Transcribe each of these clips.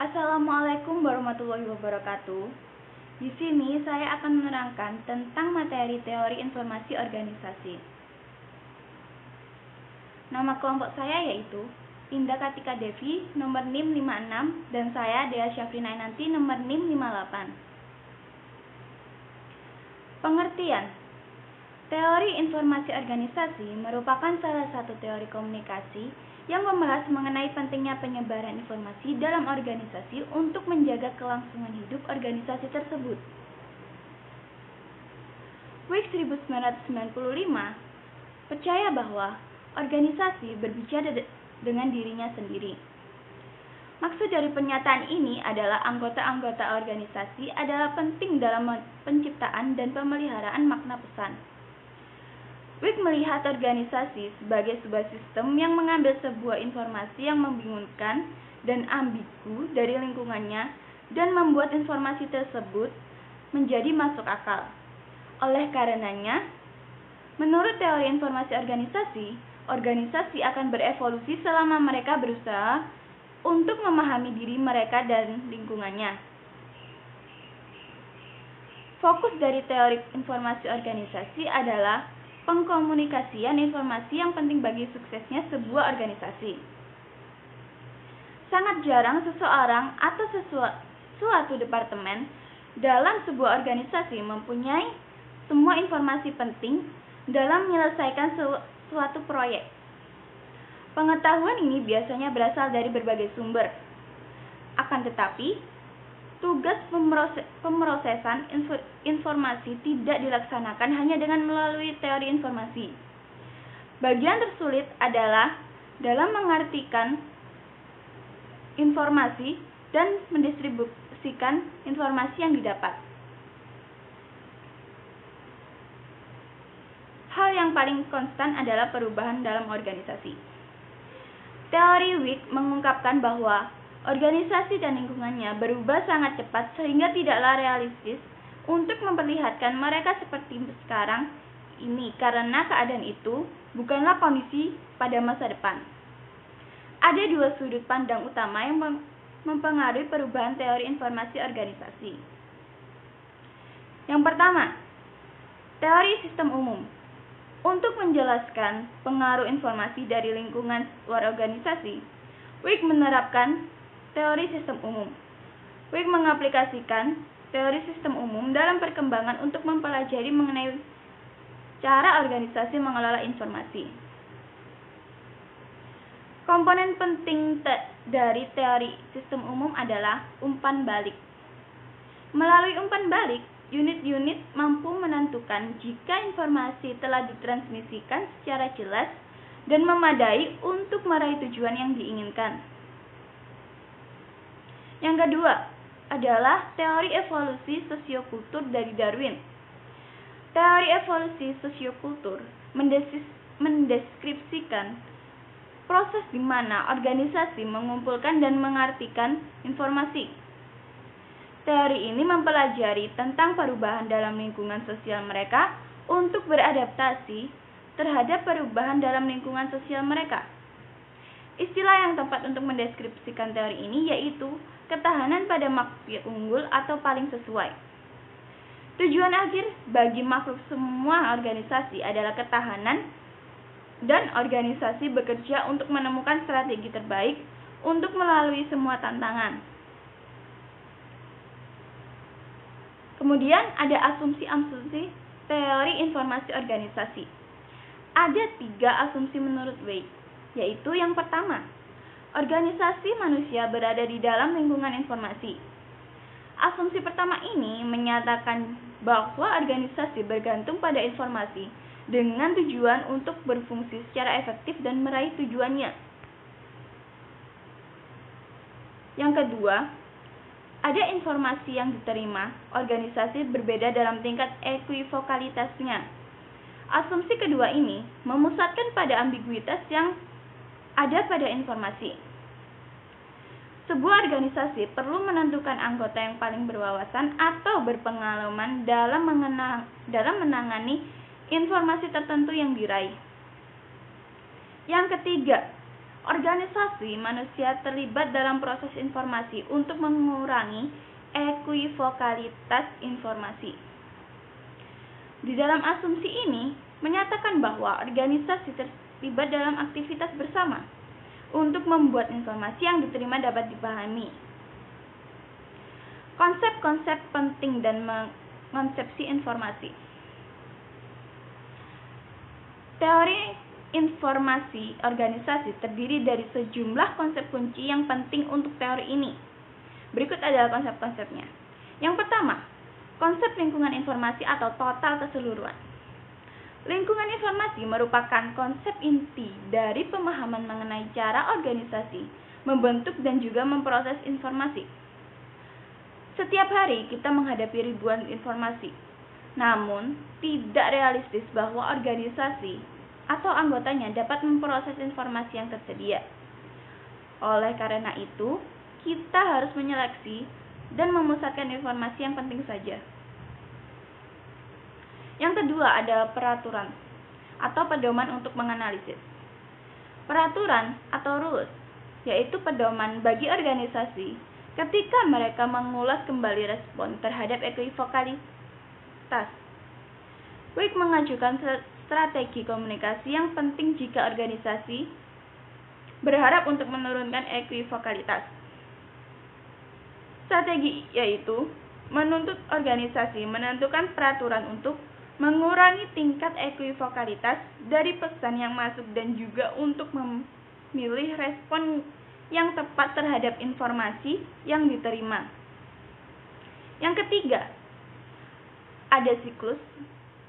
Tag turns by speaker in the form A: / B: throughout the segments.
A: Assalamualaikum warahmatullahi wabarakatuh. Di sini saya akan menerangkan tentang materi teori informasi organisasi. Nama kelompok saya yaitu Indah Katika Devi, nomor NIM 56, dan saya Dea Syafrina Ainanti, nomor NIM 58. Pengertian: teori informasi organisasi merupakan salah satu teori komunikasi yang membahas mengenai pentingnya penyebaran informasi dalam organisasi untuk menjaga kelangsungan hidup organisasi tersebut. Wig 1995 percaya bahwa organisasi berbicara dengan dirinya sendiri. Maksud dari pernyataan ini adalah anggota-anggota organisasi adalah penting dalam penciptaan dan pemeliharaan makna pesan. Wig melihat organisasi sebagai sebuah sistem yang mengambil sebuah informasi yang membingungkan dan ambigu dari lingkungannya dan membuat informasi tersebut menjadi masuk akal. Oleh karenanya, menurut teori informasi organisasi, organisasi akan berevolusi selama mereka berusaha untuk memahami diri mereka dan lingkungannya. Fokus dari teori informasi organisasi adalah pengkomunikasian informasi yang penting bagi suksesnya sebuah organisasi. Sangat jarang seseorang atau suatu departemen dalam sebuah organisasi mempunyai semua informasi penting dalam menyelesaikan suatu proyek. Pengetahuan ini biasanya berasal dari berbagai sumber. Akan tetapi, tugas pemrosesan informasi tidak dilaksanakan hanya dengan melalui teori informasi. Bagian tersulit adalah dalam mengartikan informasi dan mendistribusikan informasi yang didapat. Hal yang paling konstan adalah perubahan dalam organisasi. Teori Wig mengungkapkan bahwa organisasi dan lingkungannya berubah sangat cepat sehingga tidaklah realistis untuk memperlihatkan mereka seperti sekarang ini karena keadaan itu bukanlah kondisi pada masa depan. Ada dua sudut pandang utama yang mempengaruhi perubahan teori informasi organisasi. Yang pertama, teori sistem umum. Untuk menjelaskan pengaruh informasi dari lingkungan luar organisasi, Wig menerapkan teori sistem umum. Wig mengaplikasikan teori sistem umum dalam perkembangan untuk mempelajari mengenai cara organisasi mengelola informasi. Komponen penting dari teori sistem umum adalah umpan balik. Melalui umpan balik, unit-unit mampu menentukan jika informasi telah ditransmisikan secara jelas dan memadai untuk meraih tujuan yang diinginkan. Yang kedua adalah teori evolusi sosiokultur dari Darwin. Teori evolusi sosiokultur mendeskripsikan proses di mana organisasi mengumpulkan dan mengartikan informasi. Teori ini mempelajari tentang perubahan dalam lingkungan sosial mereka untuk beradaptasi terhadap perubahan dalam lingkungan sosial mereka. Istilah yang tepat untuk mendeskripsikan teori ini yaitu ketahanan pada makhluk unggul atau paling sesuai. Tujuan akhir bagi makhluk semua organisasi adalah ketahanan, dan organisasi bekerja untuk menemukan strategi terbaik untuk melalui semua tantangan. Kemudian ada asumsi-asumsi teori informasi organisasi. Ada 3 asumsi menurut Wig, yaitu yang pertama, organisasi manusia berada di dalam lingkungan informasi. Asumsi pertama ini menyatakan bahwa organisasi bergantung pada informasi dengan tujuan untuk berfungsi secara efektif dan meraih tujuannya. Yang kedua, ada informasi yang diterima organisasi berbeda dalam tingkat ekuivokalitasnya. Asumsi kedua ini memusatkan pada ambiguitas yang ada pada informasi. Sebuah organisasi perlu menentukan anggota yang paling berwawasan atau berpengalaman dalam menangani informasi tertentu yang diraih. Yang ketiga, organisasi manusia terlibat dalam proses informasi untuk mengurangi ekuivokalitas informasi. Di dalam asumsi ini, menyatakan bahwa organisasi terlibat dalam aktivitas bersama untuk membuat informasi yang diterima dapat dipahami. Konsep-konsep penting dan konsepsi informasi. Teori informasi organisasi terdiri dari sejumlah konsep kunci yang penting untuk teori ini. Berikut adalah konsep-konsepnya. Yang pertama, konsep lingkungan informasi atau total keseluruhan. Lingkungan informasi merupakan konsep inti dari pemahaman mengenai cara organisasi membentuk dan juga memproses informasi. Setiap hari kita menghadapi ribuan informasi, namun tidak realistis bahwa organisasi atau anggotanya dapat memproses informasi yang tersedia. Oleh karena itu, kita harus menyeleksi dan memusatkan informasi yang penting saja. Yang kedua adalah peraturan atau pedoman untuk menganalisis. Peraturan atau rules yaitu pedoman bagi organisasi ketika mereka mengulas kembali respon terhadap ekuivokalitas. Baik mengajukan strategi komunikasi yang penting jika organisasi berharap untuk menurunkan ekuivokalitas. Strategi yaitu menuntut organisasi menentukan peraturan untuk mengurangi tingkat ekuivokalitas dari pesan yang masuk dan juga untuk memilih respon yang tepat terhadap informasi yang diterima. Yang ketiga, ada siklus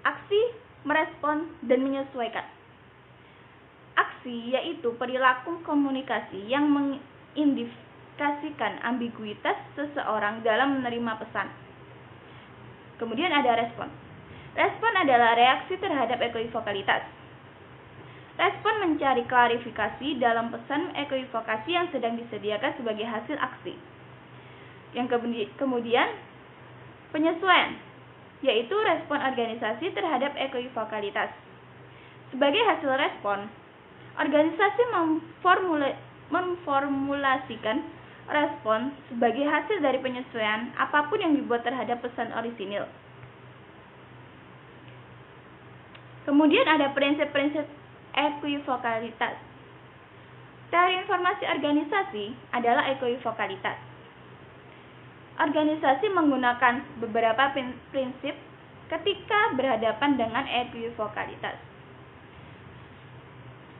A: aksi, merespon, dan menyesuaikan. Aksi yaitu perilaku komunikasi yang mengindikasikan ambiguitas seseorang dalam menerima pesan. Kemudian ada respon. Respon adalah reaksi terhadap ekuivokalitas. Respon mencari klarifikasi dalam pesan ekuivokasi yang sedang disediakan sebagai hasil aksi. Yang kemudian, penyesuaian, yaitu respon organisasi terhadap ekuivokalitas. Sebagai hasil respon, organisasi memformulasikan respon sebagai hasil dari penyesuaian apapun yang dibuat terhadap pesan orisinil. Kemudian ada prinsip-prinsip ekuivokalitas. Teori informasi organisasi adalah ekuivokalitas. Organisasi menggunakan beberapa prinsip ketika berhadapan dengan ekuivokalitas.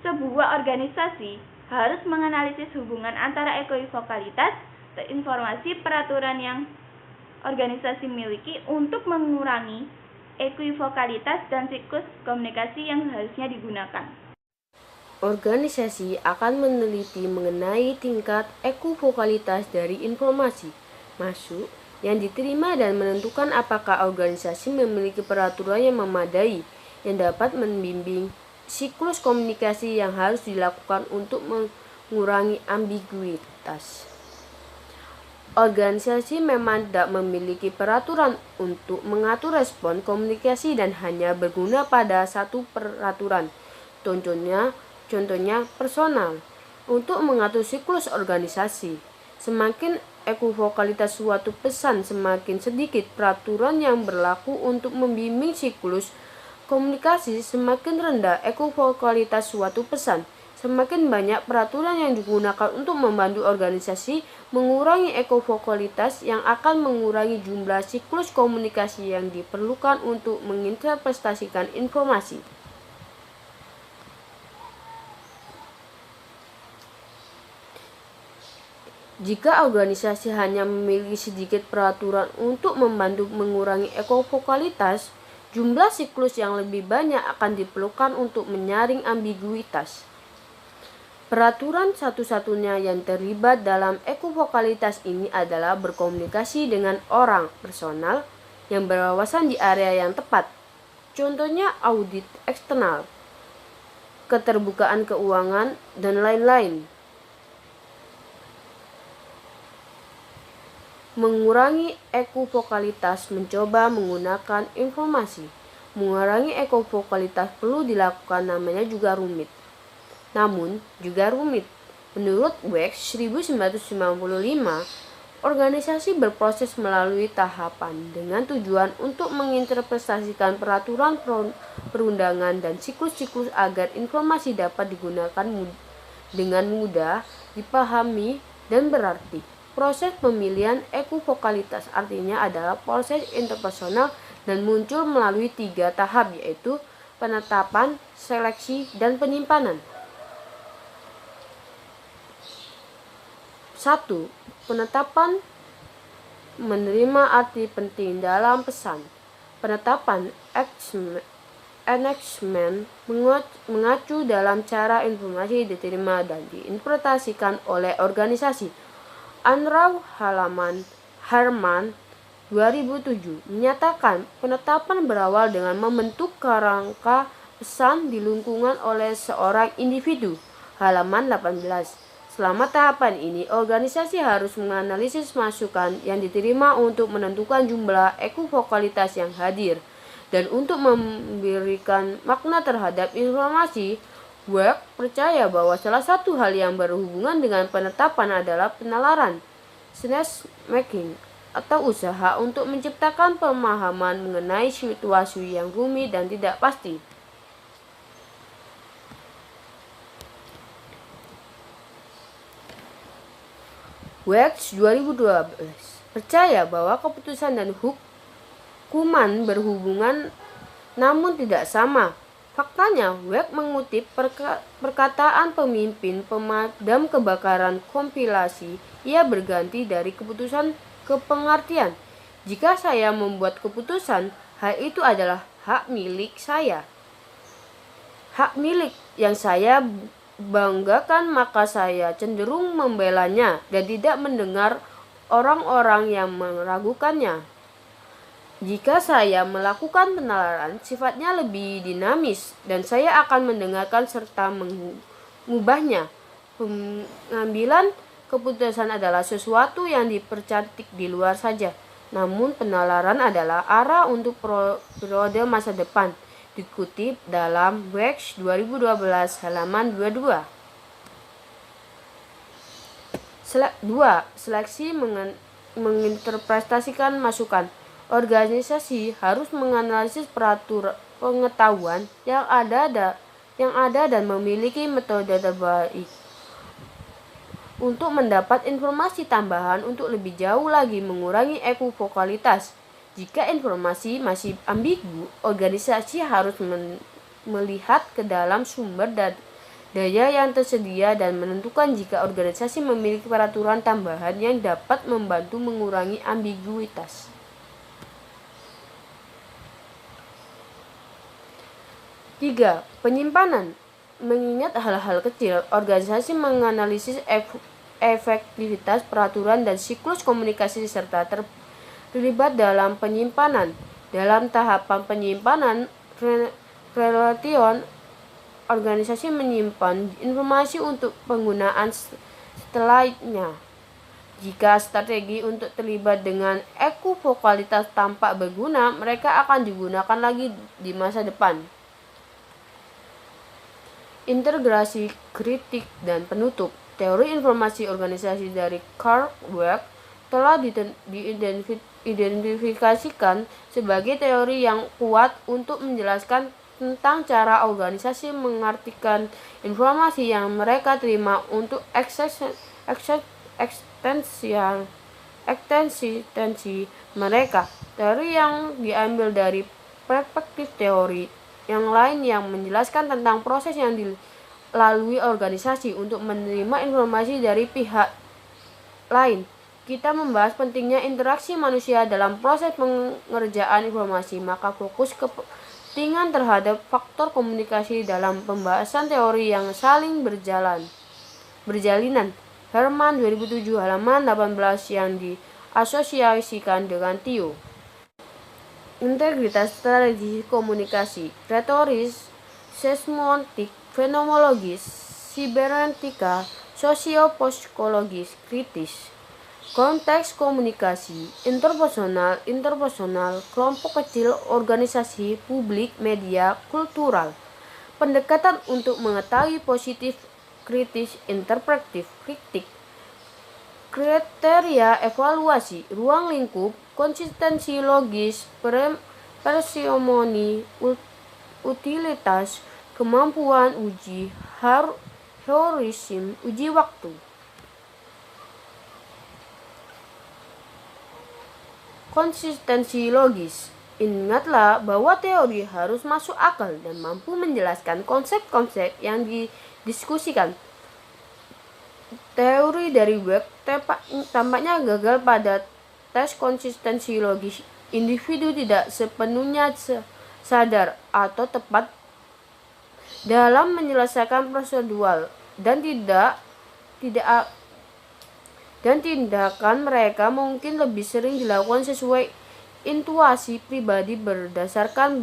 A: Sebuah organisasi harus menganalisis hubungan antara ekuivokalitas dan informasi peraturan yang organisasi miliki untuk mengurangi ekuivokalitas dan siklus komunikasi yang harusnya digunakan.
B: Organisasi akan meneliti mengenai tingkat ekuivokalitas dari informasi masuk yang diterima dan menentukan apakah organisasi memiliki peraturan yang memadai yang dapat membimbing siklus komunikasi yang harus dilakukan untuk mengurangi ambiguitas. Organisasi memang tidak memiliki peraturan untuk mengatur respon komunikasi dan hanya berguna pada satu peraturan. Contohnya personal untuk mengatur siklus organisasi. Semakin ekuivokalitas suatu pesan, semakin sedikit peraturan yang berlaku untuk membimbing siklus komunikasi. Semakin rendah ekuivokalitas suatu pesan, semakin banyak peraturan yang digunakan untuk membantu organisasi mengurangi ekuivokalitas yang akan mengurangi jumlah siklus komunikasi yang diperlukan untuk menginterpretasikan informasi. Jika organisasi hanya memiliki sedikit peraturan untuk membantu mengurangi ekuivokalitas, jumlah siklus yang lebih banyak akan diperlukan untuk menyaring ambiguitas. Peraturan satu-satunya yang terlibat dalam ekuivokalitas ini adalah berkomunikasi dengan orang personal yang berwawasan di area yang tepat. Contohnya audit eksternal, keterbukaan keuangan, dan lain-lain. Mengurangi ekuivokalitas mencoba menggunakan informasi. Mengurangi ekuivokalitas perlu dilakukan, namanya juga rumit. Namun juga rumit. Menurut Wex 1995, organisasi berproses melalui tahapan dengan tujuan untuk menginterpretasikan peraturan perundangan dan siklus-siklus agar informasi dapat digunakan dengan mudah dipahami dan berarti. Proses pemilihan ekuvokalitas artinya adalah proses interpersonal dan muncul melalui 3 tahap, yaitu penetapan, seleksi, dan penyimpanan. 1. Penetapan menerima arti penting dalam pesan. Penetapan enactment mengacu dalam cara informasi diterima dan diinterpretasikan oleh organisasi. Andrew Harman 2007 menyatakan penetapan berawal dengan membentuk kerangka pesan di lingkungan oleh seorang individu. Halaman 18. Selama tahapan ini, organisasi harus menganalisis masukan yang diterima untuk menentukan jumlah ekuvokalitas yang hadir. Dan untuk memberikan makna terhadap informasi, Wex percaya bahwa salah satu hal yang berhubungan dengan penetapan adalah penalaran, sense making, atau usaha untuk menciptakan pemahaman mengenai situasi yang rumit dan tidak pasti. Wex 2012 percaya bahwa keputusan dan hukuman berhubungan namun tidak sama. Faktanya, Wex mengutip perkataan pemimpin pemadam kebakaran kompilasi, ia berganti dari keputusan ke pengertian. Jika saya membuat keputusan, hal itu adalah hak milik saya. Hak milik yang saya banggakan, maka saya cenderung membelanya dan tidak mendengar orang-orang yang meragukannya. Jika saya melakukan penalaran, sifatnya lebih dinamis dan saya akan mendengarkan serta mengubahnya. Pengambilan keputusan adalah sesuatu yang dipercantik di luar saja, namun penalaran adalah arah untuk periode masa depan. Dikutip dalam Wex 2012 halaman 22. 2. Seleksi menginterpretasikan masukan. Organisasi harus menganalisis pengetahuan yang ada dan memiliki metode terbaik untuk mendapat informasi tambahan untuk lebih jauh lagi mengurangi ekuvokalitas. Jika informasi masih ambigu, organisasi harus melihat ke dalam sumber daya yang tersedia dan menentukan jika organisasi memiliki peraturan tambahan yang dapat membantu mengurangi ambiguitas. 3. Penyimpanan. Mengingat hal-hal kecil, organisasi menganalisis efektivitas peraturan dan siklus komunikasi serta terlibat dalam penyimpanan. Dalam tahapan penyimpanan, relation, organisasi menyimpan informasi untuk penggunaan setelahnya. Jika strategi untuk terlibat dengan ekuvokalitas tampak berguna, mereka akan digunakan lagi di masa depan. Integrasi, kritik, dan penutup. Teori informasi organisasi dari Karl Wex telah diidentifikasikan sebagai teori yang kuat untuk menjelaskan tentang cara organisasi mengartikan informasi yang mereka terima untuk eksistensi mereka. Teori yang diambil dari perspektif teori yang lain yang menjelaskan tentang proses yang dilalui organisasi untuk menerima informasi dari pihak lain. Kita membahas pentingnya interaksi manusia dalam proses pengerjaan informasi, maka fokus kepentingan terhadap faktor komunikasi dalam pembahasan teori yang saling berjalinan. Harman 2007 halaman 18 yang diasosiasikan dengan Theo. Integritas strategi komunikasi, retoris, seismotik, fenomenologis, sibernetika, sosiopsikologis, kritis. Konteks komunikasi, interpersonal, kelompok kecil, organisasi, publik, media, kultural. Pendekatan untuk mengetahui positif, kritis, interpretif, kritik, kriteria evaluasi, ruang lingkup, konsistensi logis, parsimoni, utilitas, kemampuan uji, heuristik, uji waktu. Konsistensi logis. Ingatlah bahwa teori harus masuk akal dan mampu menjelaskan konsep-konsep yang didiskusikan. Teori dari Weck tampaknya gagal pada tes konsistensi logis. Individu tidak sepenuhnya sadar atau tepat dalam menyelesaikan prosedural dan tindakan mereka mungkin lebih sering dilakukan sesuai intuisi pribadi berdasarkan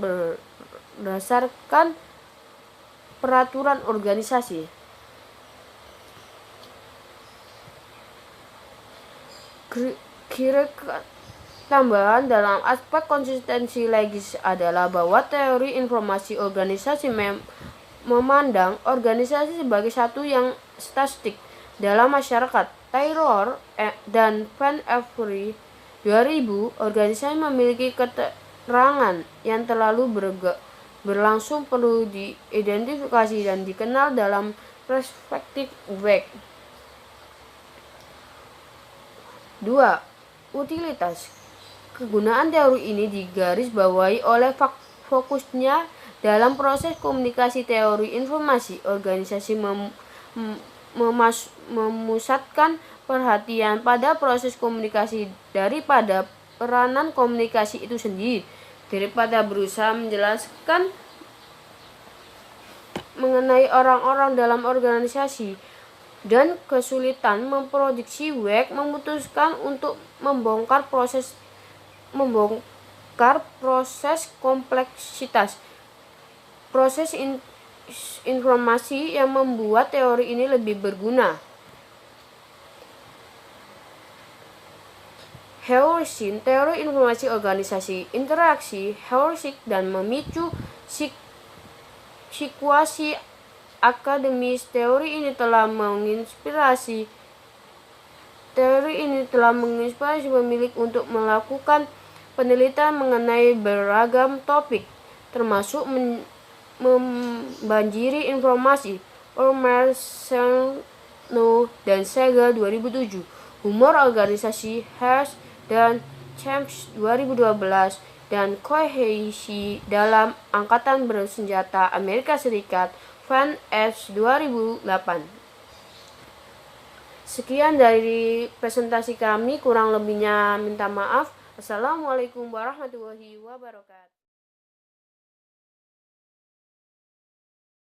B: peraturan organisasi. Kira tambahan dalam aspek konsistensi logis adalah bahwa teori informasi organisasi memandang organisasi sebagai satu yang statistik dalam masyarakat. Taylor dan Van Avery 2000, organisasi memiliki keterangan yang terlalu berlangsung perlu diidentifikasi dan dikenal dalam perspektif Weck. 2. Utilitas. Kegunaan teori ini digarisbawahi oleh fokusnya dalam proses komunikasi. Teori informasi organisasi memusatkan perhatian pada proses komunikasi daripada peranan komunikasi itu sendiri, daripada berusaha menjelaskan mengenai orang-orang dalam organisasi dan kesulitan memprediksi. Weck memutuskan untuk membongkar proses kompleksitas proses informasi yang membuat teori ini lebih berguna. Heuristik, teori informasi organisasi, interaksi heuristik dan memicu situasi akademis. Teori ini telah menginspirasi pemilik untuk melakukan penelitian mengenai beragam topik, termasuk membanjiri informasi. Ulmer, Snow, dan Segal 2007, Humor Organisasi, Hess dan Champs 2012, dan Kohesi dalam Angkatan Bersenjata Amerika Serikat, Van S. 2008. Sekian dari presentasi kami, kurang lebihnya minta maaf. Assalamualaikum warahmatullahi wabarakatuh.